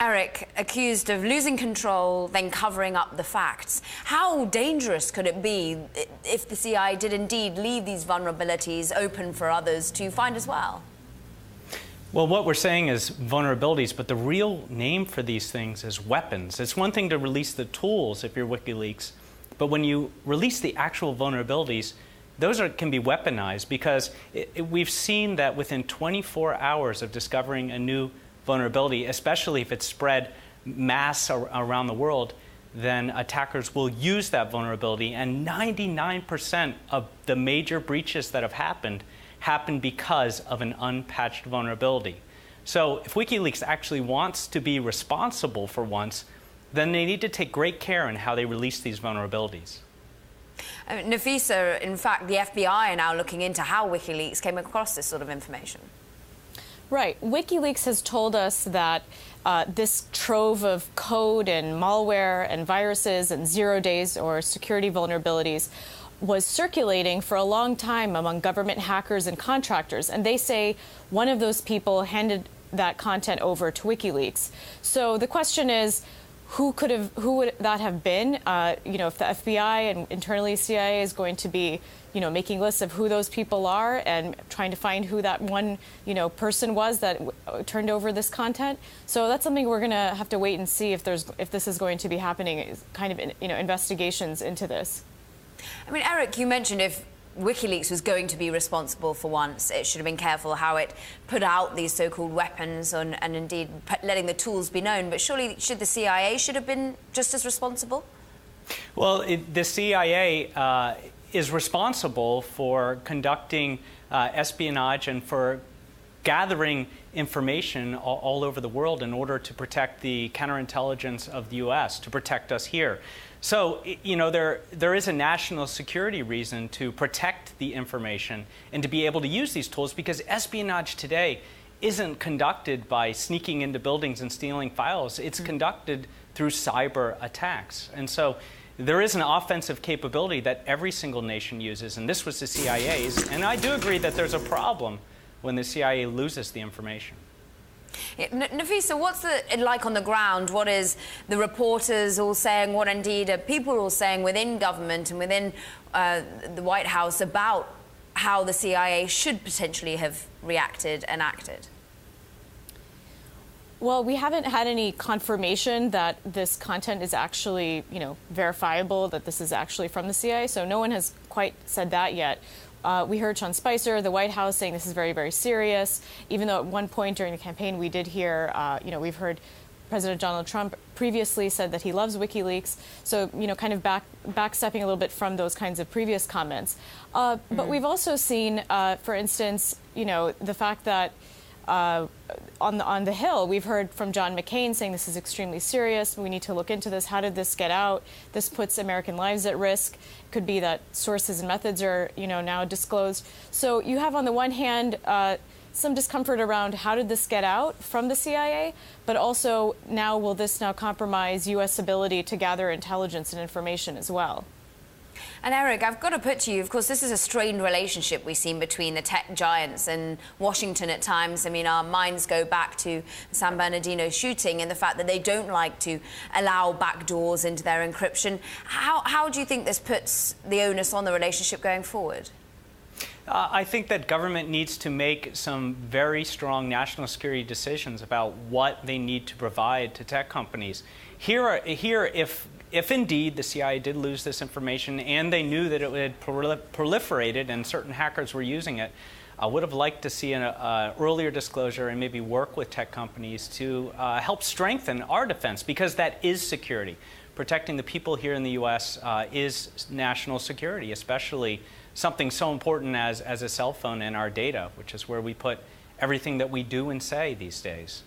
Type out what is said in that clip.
Eric, accused of losing control, then covering up the facts. How dangerous could it be if the CIA did indeed leave these vulnerabilities open for others to find as well? Well, what we're saying is vulnerabilities, but the real name for these things is weapons. It's one thing to release the tools if you're WikiLeaks, but when you release the actual vulnerabilities, those can be weaponized because we've seen that within 24 hours of discovering a new vulnerability, especially if it's spread mass around the world, then attackers will use that vulnerability. And 99% of the major breaches that have happened because of an unpatched vulnerability. So if WikiLeaks actually wants to be responsible for once, then they need to take great care in how they release these vulnerabilities. Nafisa, in fact, the FBI are now looking into how WikiLeaks came across this sort of information. Right. WikiLeaks has told us that this trove of code and malware and viruses and 0 days or security vulnerabilities was circulating for a long time among government hackers and contractors. And they say one of those people handed that content over to WikiLeaks. So the question is, who would that have been? If the FBI and internally CIA is going to be, making lists of who those people are and trying to find who that one, person was that turned over this content. So that's something we're going to have to wait and see if this is going to be happening, kind of, investigations into this. I mean, Eric, you mentioned if WikiLeaks was going to be responsible for once, it should have been careful how it put out these so-called weapons and indeed letting the tools be known. But surely the CIA should have been just as responsible? Well, the CIA is responsible for conducting espionage and for gathering information all over the world in order to protect the counterintelligence of the U.S., to protect us here. So, there is a national security reason to protect the information and to be able to use these tools, because espionage today isn't conducted by sneaking into buildings and stealing files. It's conducted through cyber attacks. And so there is an offensive capability that every single nation uses, and this was the CIA's. And I do agree that there's a problem when the CIA loses the information. Yeah, Nafisa, what's it like on the ground? What is the reporters all saying? What indeed are people all saying within government and within the White House about how the CIA should potentially have reacted and acted? Well, we haven't had any confirmation that this content is actually, verifiable, that this is actually from the CIA. So no one has quite said that yet. We heard Sean Spicer, the White House, saying this is very, very serious, even though at one point during the campaign we did hear, we've heard President Donald Trump previously said that he loves WikiLeaks. So, kind of backstepping a little bit from those kinds of previous comments. But we've also seen, for instance, the fact that on the Hill, we've heard from John McCain saying this is extremely serious. We need to look into this. How did this get out? This puts American lives at risk. It could be that sources and methods are, now disclosed. So you have, on the one hand, some discomfort around how did this get out from the CIA, but also will this now compromise U.S. ability to gather intelligence and information as well? And Eric, I've got to put to you, of course, this is a strained relationship we've seen between the tech giants and Washington at times. I mean, our minds go back to the San Bernardino shooting and the fact that they don't like to allow backdoors into their encryption. How do you think this puts the onus on the relationship going forward? I think that government needs to make some very strong national security decisions about what they need to provide to tech companies. Here, if indeed the CIA did lose this information and they knew that it had proliferated and certain hackers were using it, I would have liked to see an earlier disclosure and maybe work with tech companies to help strengthen our defense, because that is security. Protecting the people here in the U.S. Is national security, especially something so important as a cell phone and our data, which is where we put everything that we do and say these days.